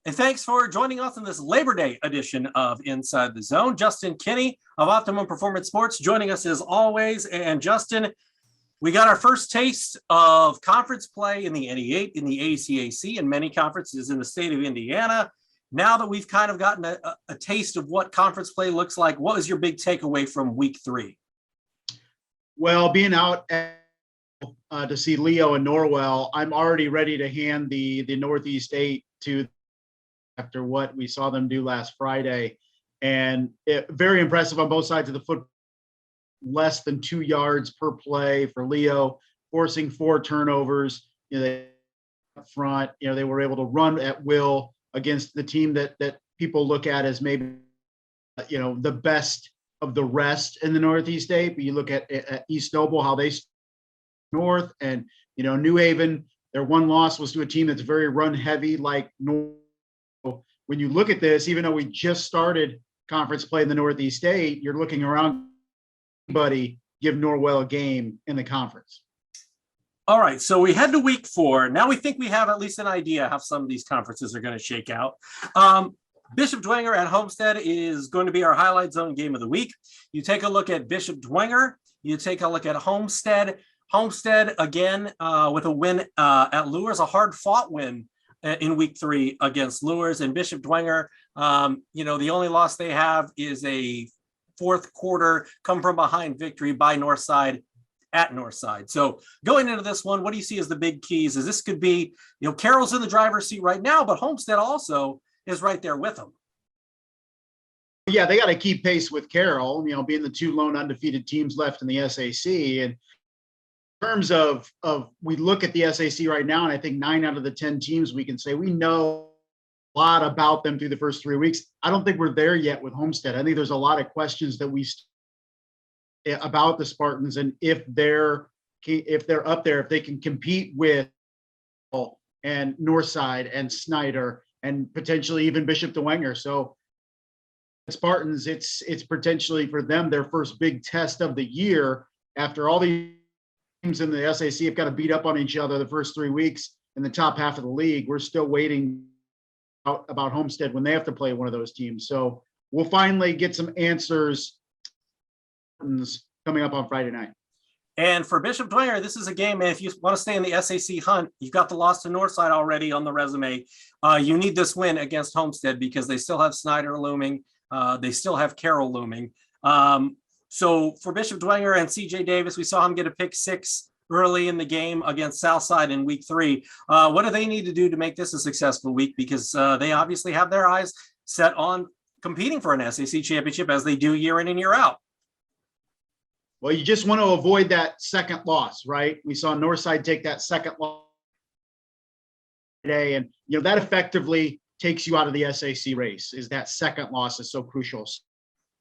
And thanks for joining us in this Labor Day edition of Inside the Zone. Justin Kinney of Optimum Performance Sports joining us as always. And Justin, we got our first taste of conference play in the NE8, in the ACAC, and many conferences in the state of Indiana. Now that we've kind of gotten a taste of what conference play looks like, what was your big takeaway from week 3? Well, being out to see Leo and Norwell, I'm already ready to hand the Northeast 8 to after what we saw them do last Friday. And very impressive on both sides of the football. Less than 2 yards per play for Leo, forcing 4 turnovers. They up front, they were able to run at will against the team that people look at as maybe, the best of the rest in the Northeast 8. But you look at East Noble, how they north, and New Haven, their one loss was to a team that's very run heavy like North. When you look at this, even though we just started conference play in the Northeast 8, you're looking around anybody give Norwell a game in the conference. All right, so we head to week 4. Now we think we have at least an idea how some of these conferences are going to shake out. Bishop Dwenger at Homestead is going to be our highlight zone game of the week. You take a look at Bishop Dwenger. You take a look at Homestead. Homestead, again, with a win at Luers, a hard-fought win in week 3 against Luers. And Bishop Dwenger, the only loss they have is a fourth quarter come from behind victory by Northside at Northside. So going into this one, what do you see as the big keys? Is this could be, Carroll's in the driver's seat right now, but Homestead also is right there with them. Yeah, they got to keep pace with Carroll, being the 2 lone undefeated teams left in the SAC. And in terms of we look at the SAC right now, and I think 9 out of the 10 teams we can say we know a lot about them through the first 3 weeks. I don't think we're there yet with Homestead. I think there's a lot of questions that about the Spartans, and if they're up there, if they can compete with and Northside and Snyder and potentially even Bishop Dwenger. So Spartans, it's potentially for them their first big test of the year after all the teams in the SAC have got to beat up on each other the first 3 weeks in the top half of the league. We're still waiting about Homestead when they have to play one of those teams. So we'll finally get some answers coming up on Friday night. And for Bishop Dwenger, this is a game, and if you want to stay in the SAC hunt, you've got the loss to Northside already on the resume. You need this win against Homestead because they still have Snyder looming. They still have Carroll looming. So for Bishop Dwenger and CJ Davis, we saw him get a pick 6 early in the game against Southside in week 3. What do they need to do to make this a successful week? Because they obviously have their eyes set on competing for an SAC championship as they do year in and year out. Well, you just want to avoid that second loss, right? We saw Northside take that second loss today, and that effectively takes you out of the SAC race. Is that second loss is so crucial.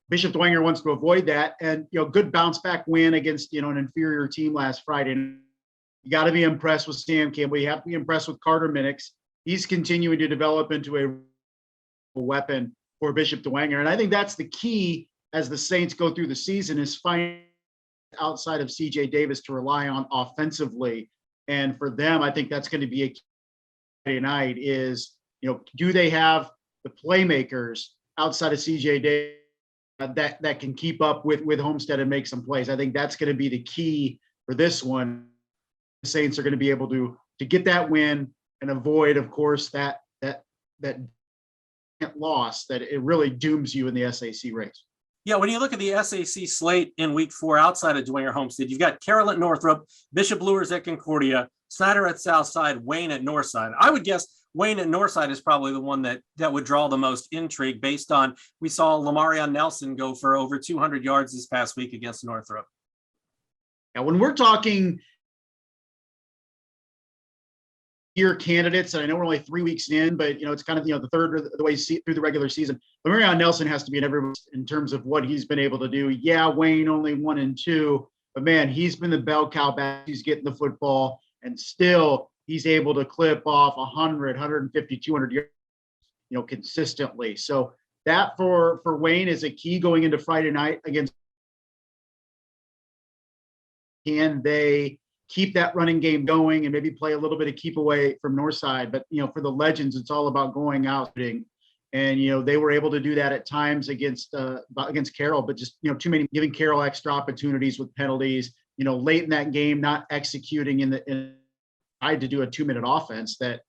Bishop Dwenger wants to avoid that, and good bounce back win against an inferior team last Friday. You got to be impressed with Sam Campbell. You have to be impressed with Carter Minix. He's continuing to develop into a weapon for Bishop Dwenger, and I think that's the key as the Saints go through the season is finding outside of CJ Davis to rely on offensively. And for them, I think that's going to be a key Friday night is, do they have the playmakers outside of CJ Davis that can keep up with Homestead and make some plays? I think that's going to be the key for this one. The Saints are going to be able to get that win and avoid, of course, that loss that it really dooms you in the SAC race. Yeah, when you look at the SAC slate in week 4 outside of Dwenger Homestead, you've got Carroll at Northrop, Bishop Luers at Concordia, Snyder at Southside, Wayne at Northside. I would guess Wayne at Northside is probably the one that would draw the most intrigue based on we saw Lamarion Nelson go for over 200 yards this past week against Northrop. Now, when we're talking year candidates, and I know we're only 3 weeks in, but it's kind of the third of the way through the regular season. Lamarion Nelson has to be in every in terms of what he's been able to do. Yeah, Wayne only 1 and 2, but man, he's been the bell cow back. He's getting the football, and still he's able to clip off 100, 150, 200 yards, consistently. So that for Wayne is a key going into Friday night against. Can they keep that running game going and maybe play a little bit of keep away from Northside. But, for the Legends, it's all about going out. And, they were able to do that at times against Carroll, but just, too many, giving Carroll extra opportunities with penalties, late in that game, not executing tried to do a 2-minute offense that,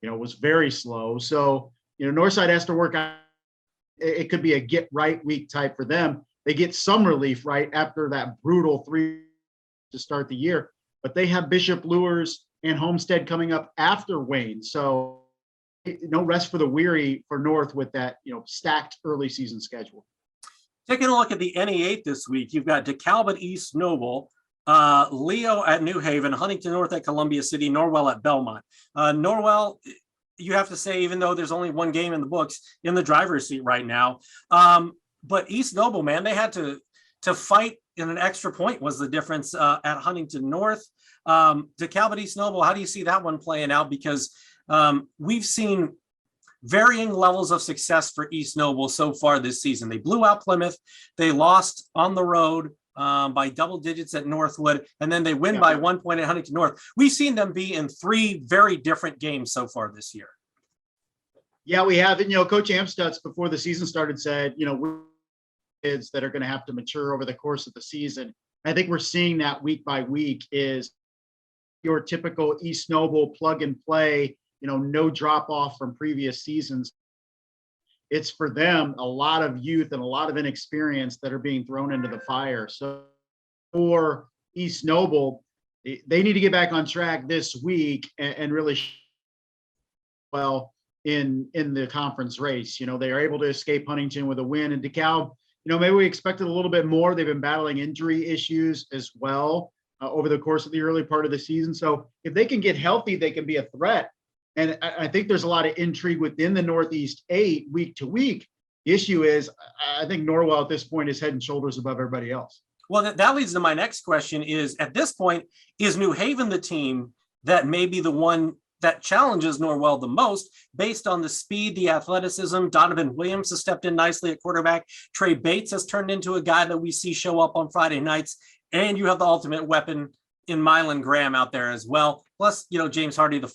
was very slow. So, Northside has to work on, it could be a get right week type for them. They get some relief right after that brutal 3 to start the year, but they have Bishop Luers and Homestead coming up after Wayne. So no rest for the weary for North with that, stacked early season schedule. Taking a look at the NE8 this week, you've got DeKalb East Noble, Leo at New Haven, Huntington North at Columbia City, Norwell at Belmont. Norwell, you have to say, even though there's only one game in the books, in the driver's seat right now. But East Noble, man, they had to fight in an extra point was the difference at Huntington North. DeKalb East Noble, how do you see that one playing out? Because we've seen varying levels of success for East Noble so far this season. They blew out Plymouth. They lost on the road by double digits at Northwood, and then they win by 1 point at Huntington North. We've seen them be in 3 very different games so far this year. Yeah, we have. And, Coach Amstutz, before the season started, said, we're kids that are going to have to mature over the course of the season. I think we're seeing that week by week is your typical East Noble plug and play, no drop off from previous seasons. It's for them a lot of youth and a lot of inexperience that are being thrown into the fire. So for East Noble, they need to get back on track this week and really well in the conference race. They are able to escape Huntington with a win, and DeKalb, maybe we expected a little bit more. They've been battling injury issues as well over the course of the early part of the season. So if they can get healthy, they can be a threat. And I think there's a lot of intrigue within the Northeast 8 week to week. The issue is, I think Norwell at this point is head and shoulders above everybody else. Well, that leads to my next question is, at this point, is New Haven the team that may be the one that challenges Norwell the most based on the speed, the athleticism? Donovan Williams has stepped in nicely at quarterback. Trey Bates has turned into a guy that we see show up on Friday nights. And you have the ultimate weapon in Mylan Graham out there as well. Plus, James Hardy IV.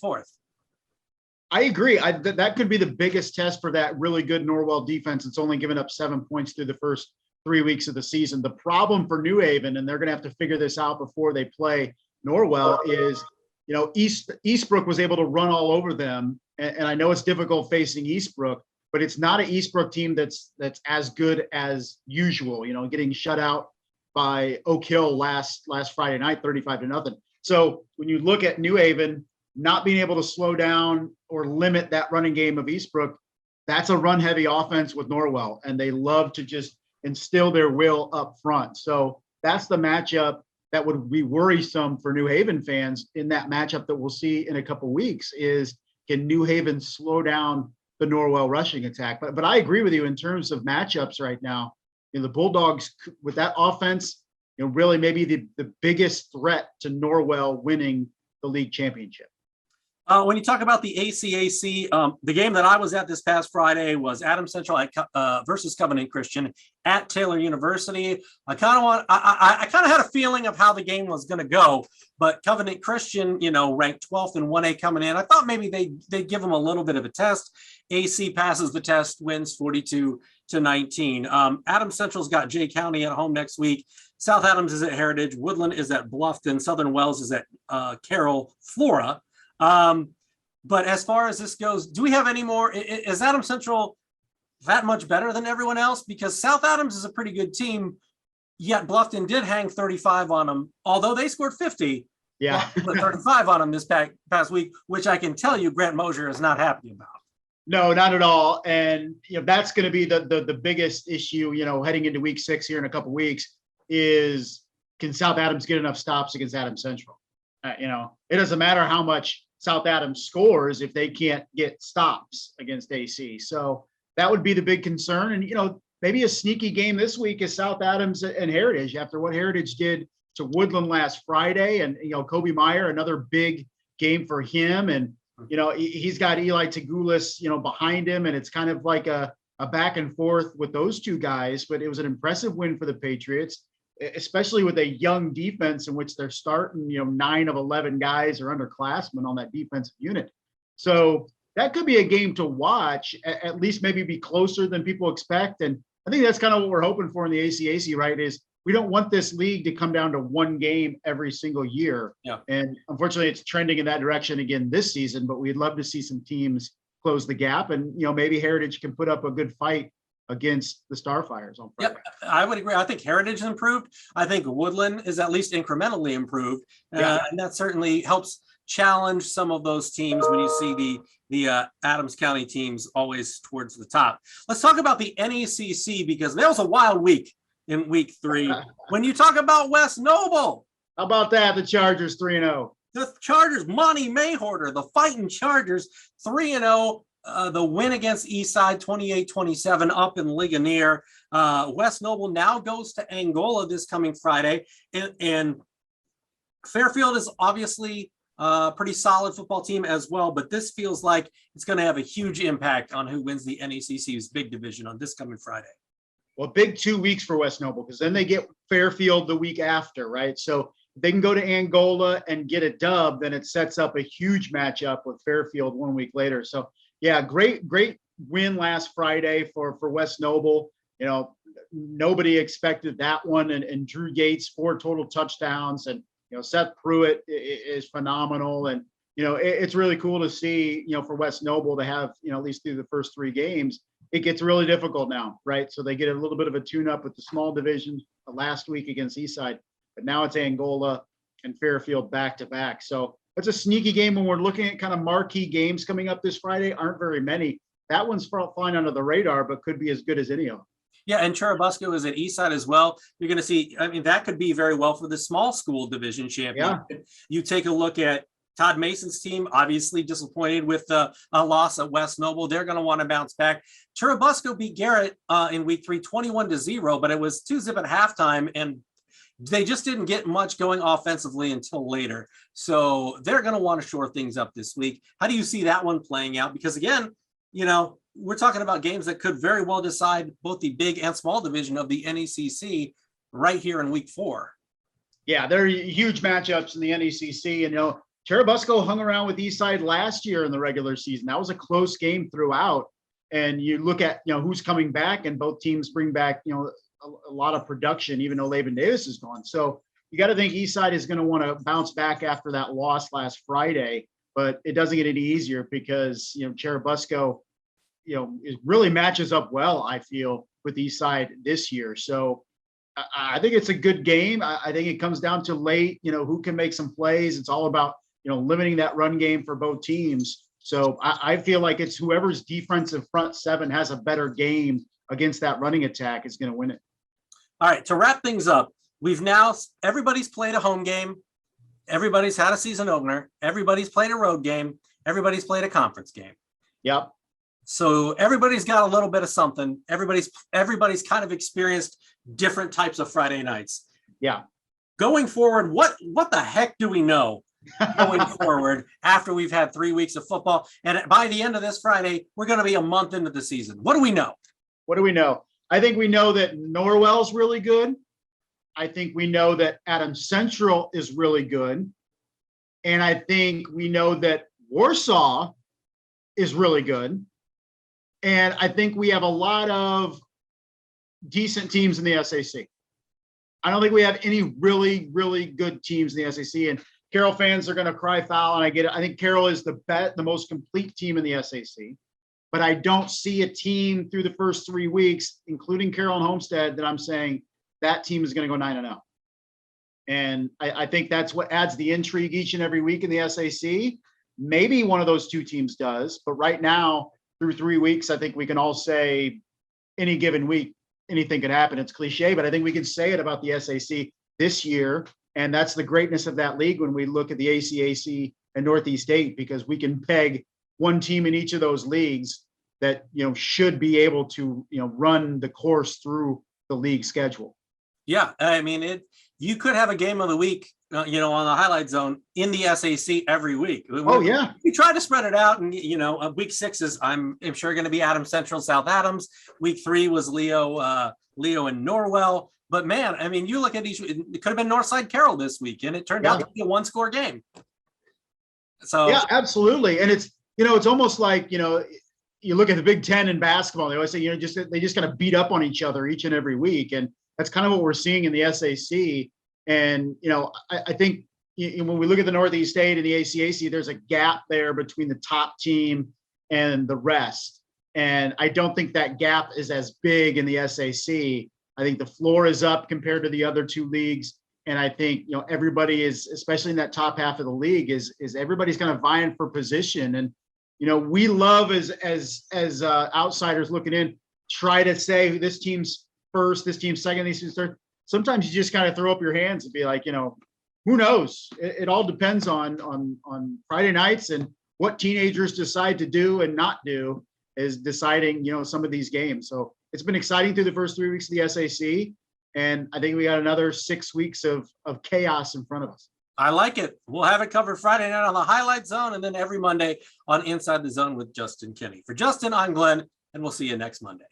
I agree. That could be the biggest test for that really good Norwell defense. It's only given up 7 points through the first 3 weeks of the season. The problem for New Haven, and they're going to have to figure this out before they play Norwell, is, Eastbrook was able to run all over them. And I know it's difficult facing Eastbrook, but it's not an Eastbrook team that's as good as usual, getting shut out by Oak Hill last Friday night, 35-0. So when you look at New Haven not being able to slow down or limit that running game of Eastbrook, that's a run heavy offense with Norwell, and they love to just instill their will up front. So that's the matchup that would be worrisome for New Haven fans in that matchup that we'll see in a couple of weeks is, can New Haven slow down the Norwell rushing attack? But I agree with you in terms of matchups right now. The Bulldogs with that offense, really maybe the biggest threat to Norwell winning the league championship. When you talk about the ACAC, the game that I was at this past Friday was Adams Central versus Covenant Christian at Taylor University. I kind of had a feeling of how the game was going to go, but Covenant Christian, ranked 12th in 1A coming in. I thought maybe they'd give them a little bit of a test. AC passes the test, wins 42-19. Adams Central's got Jay County at home next week. South Adams is at Heritage. Woodland is at Bluffton. Southern Wells is at Carroll, Flora. But as far as this goes, do we have any more? Is Adams Central that much better than everyone else? Because South Adams is a pretty good team, yet Bluffton did hang 35 on them, although they scored 50. Yeah, 35 on them this past week, which I can tell you Grant Mosier is not happy about. No, not at all. And that's going to be the biggest issue, heading into week 6 here in a couple of weeks, is can South Adams get enough stops against Adams Central? It doesn't matter how much South Adams scores if they can't get stops against AC. So that would be the big concern. And, maybe a sneaky game this week is South Adams and Heritage after what Heritage did to Woodland last Friday. And, Kobe Meyer, another big game for him. And, he's got Eli Tagulis, behind him. And it's kind of like a back and forth with those two guys. But it was an impressive win for the Patriots. especially with a young defense in which they're starting, 9 of 11 guys are underclassmen on that defensive unit. So that could be a game to watch, at least maybe be closer than people expect. And I think that's kind of what we're hoping for in the ACAC, right? Is we don't want this league to come down to one game every single year. Yeah. And unfortunately, it's trending in that direction again this season, but we'd love to see some teams close the gap. And, maybe Heritage can put up a good fight against the Starfires on Friday. Yep, I would agree. I think Heritage is improved. I think Woodland is at least incrementally improved. And that certainly helps challenge some of those teams when you see the Adams County teams always towards the top. Let's talk about the NECC, because there was a wild week in week 3. When you talk about West Noble. How about that? The Chargers 3-0. The Chargers, Monty Mayhorter, the Fighting Chargers 3-0. The win against Eastside 28-27 up in Ligonier. West Noble now goes to Angola this coming Friday. And Fairfield is obviously a pretty solid football team as well, but this feels like it's going to have a huge impact on who wins the NECC's big division on this coming Friday. Well, big 2 weeks for West Noble, because then they get Fairfield the week after, right? So if they can go to Angola and get a dub, then it sets up a huge matchup with Fairfield 1 week later. So yeah, great win last Friday for West Noble. Nobody expected that one, and Drew Gates 4 total touchdowns, and Seth Pruitt is phenomenal, and it's really cool to see for West Noble to have at least through the first 3 games. It gets really difficult now, right? So they get a little bit of a tune-up with the small division last week against Eastside, but now it's Angola and Fairfield back-to-back. So it's a sneaky game when we're looking at kind of marquee games coming up this Friday. Aren't very many. That one's flying under the radar, but could be as good as any of them. Yeah, and Churubusco is at Eastside as well. You're going to see, that could be very well for the small school division champion. Yeah. You take a look at Todd Mason's team, obviously disappointed with a loss at West Noble. They're going to want to bounce back. Churubusco beat Garrett in week 3, 21-0, but it was 2-0 at halftime, and they just didn't get much going offensively until later. So they're going to want to shore things up this week. How do you see that one playing out? Because again, we're talking about games that could very well decide both the big and small division of the NECC right here in week 4. Yeah, there are huge matchups in the NECC. And, Churubusco hung around with Eastside last year in the regular season. That was a close game throughout. And you look at, who's coming back, and both teams bring back, a lot of production, even though Laban Davis is gone. So you got to think Eastside is going to want to bounce back after that loss last Friday, but it doesn't get any easier because, Churubusco, it really matches up well, I feel, with Eastside this year. So I think it's a good game. I think it comes down to late, who can make some plays. It's all about, limiting that run game for both teams. So I feel like it's whoever's defensive front 7 has a better game against that running attack is going to win it. All right, to wrap things up, everybody's played a home game. Everybody's had a season opener. Everybody's played a road game. Everybody's played a conference game. Yep. So everybody's got a little bit of something. Everybody's kind of experienced different types of Friday nights. Yeah. Going forward, what the heck do we know going forward after we've had 3 weeks of football? And by the end of this Friday, we're going to be a month into the season. What do we know? What do we know? I think we know that Norwell's really good. I think we know that Adams Central is really good. And I think we know that Warsaw is really good. And I think we have a lot of decent teams in the SAC. I don't think we have any really, really good teams in the SAC. And Carroll fans are going to cry foul, and I get it. I think Carroll is the most complete team in the SAC. But I don't see a team through the first 3 weeks, including Carroll and Homestead, that I'm saying that team is going to go 9-0. And I think that's what adds the intrigue each and every week in the SAC. Maybe one of those 2 teams does. But right now, through 3 weeks, I think we can all say any given week, anything could happen. It's cliche, but I think we can say it about the SAC this year. And that's the greatness of that league when we look at the ACAC and Northeast 8, because we can peg one team in each of those leagues that, should be able to, run the course through the league schedule. Yeah. I mean, you could have a game of the week, on the highlight zone in the SAC every week. Yeah. We try to spread it out, and, week 6 is, I'm sure, going to be Adams Central, South Adams. Week 3 was Leo and Norwell. But man, I mean, you look at each, it could have been Northside Carroll this week, and it turned out to be a 1-score game. So yeah, absolutely. And it's, it's almost like, you look at the Big Ten in basketball, they always say, they just kind of beat up on each other each and every week. And that's kind of what we're seeing in the SAC. And, I think when we look at the Northeast State and the ACAC, there's a gap there between the top team and the rest. And I don't think that gap is as big in the SAC. I think the floor is up compared to the other two leagues. And I think, everybody is, especially in that top half of the league, is everybody's kind of vying for position. And, we love as outsiders looking in, try to say this team's first, this team's second, this team's third. Sometimes you just kind of throw up your hands and be like, who knows? It all depends on Friday nights, and what teenagers decide to do and not do is deciding, some of these games. So it's been exciting through the first 3 weeks of the SAC. And I think we got another 6 weeks of chaos in front of us. I like it. We'll have it covered Friday night on the Highlight Zone, and then every Monday on Inside the Zone with Justin Kinney. For Justin, I'm Glenn, and we'll see you next Monday.